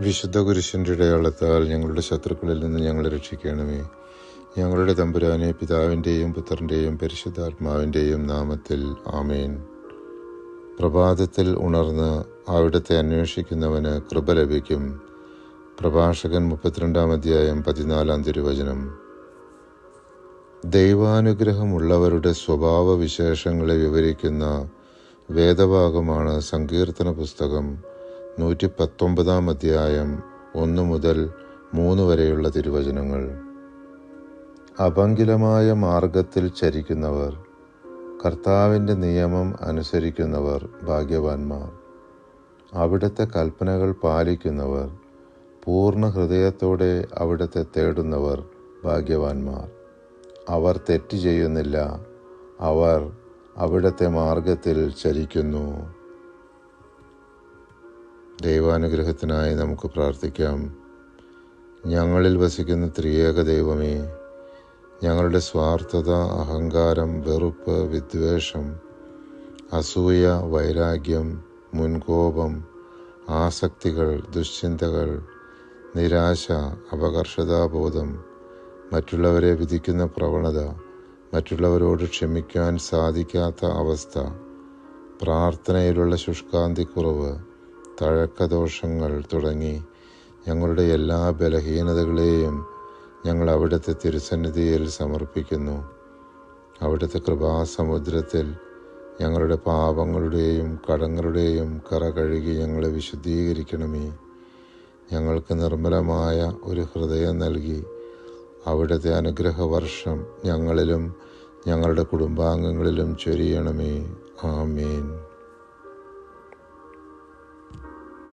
വിശുദ്ധ കുരിശിൻ്റെ ഇടയാളത്താൽ ഞങ്ങളുടെ ശത്രുക്കളിൽ നിന്ന് ഞങ്ങളെ രക്ഷിക്കണമേ. ഞങ്ങളുടെ തമ്പുരാനെ, പിതാവിൻ്റെയും പുത്രൻ്റെയും പരിശുദ്ധാത്മാവിൻ്റെയും നാമത്തിൽ ആമേൻ. പ്രഭാതത്തിൽ ഉണർന്ന് അവിടുത്തെ അന്വേഷിക്കുന്നവന് കൃപ ലഭിക്കും. പ്രഭാഷകൻ 32-ാം തിരുവചനം. ദൈവാനുഗ്രഹമുള്ളവരുടെ സ്വഭാവ വിശേഷങ്ങളെ വിവരിക്കുന്ന വേദഭാഗമാണ് സങ്കീർത്തന പുസ്തകം 119 1 മുതൽ 3 വരെയുള്ള തിരുവചനങ്ങൾ. അപങ്കിലമായ മാർഗത്തിൽ ചരിക്കുന്നവർ, കർത്താവിൻ്റെ നിയമം അനുസരിക്കുന്നവർ ഭാഗ്യവാന്മാർ. അവിടുത്തെ കൽപ്പനകൾ പാലിക്കുന്നവർ, പൂർണ്ണ ഹൃദയത്തോടെ അവിടുത്തെ തേടുന്നവർ ഭാഗ്യവാന്മാർ. അവർ തെറ്റ് ചെയ്യുന്നില്ല, അവർ അവിടുത്തെ മാർഗത്തിൽ ചരിക്കുന്നു. ദൈവാനുഗ്രഹത്തിനായി നമുക്ക് പ്രാർത്ഥിക്കാം. ഞങ്ങളിൽ വസിക്കുന്ന ത്രിയേക ദൈവമേ, ഞങ്ങളുടെ സ്വാർത്ഥത, അഹങ്കാരം, വെറുപ്പ്, വിദ്വേഷം, അസൂയ, വൈരാഗ്യം, മുൻകോപം, ആസക്തികൾ, ദുശ്ചിന്തകൾ, നിരാശ, അപകർഷതാബോധം, മറ്റുള്ളവരെ വിധിക്കുന്ന പ്രവണത, മറ്റുള്ളവരോട് ക്ഷമിക്കാൻ സാധിക്കാത്ത അവസ്ഥ, പ്രാർത്ഥനയിലുള്ള ശുഷ്കാന്തിക്കുറവ്, തഴക്കദോഷങ്ങൾ തുടങ്ങി ഞങ്ങളുടെ എല്ലാ ബലഹീനതകളെയും ഞങ്ങൾ അവിടുത്തെ തിരുസന്നിധിയിൽ സമർപ്പിക്കുന്നു. അവിടുത്തെ കൃപാസമുദ്രത്തിൽ ഞങ്ങളുടെ പാപങ്ങളുടെയും കടങ്ങളുടെയും കറ കഴുകി ഞങ്ങളെ വിശുദ്ധീകരിക്കണമേ. ഞങ്ങൾക്ക് നിർമ്മലമായ ഒരു ഹൃദയം നൽകി അവിടുത്തെ അനുഗ്രഹവർഷം ഞങ്ങളിലും ഞങ്ങളുടെ കുടുംബാംഗങ്ങളിലും ചൊരിയണമേ. ആമേൻ.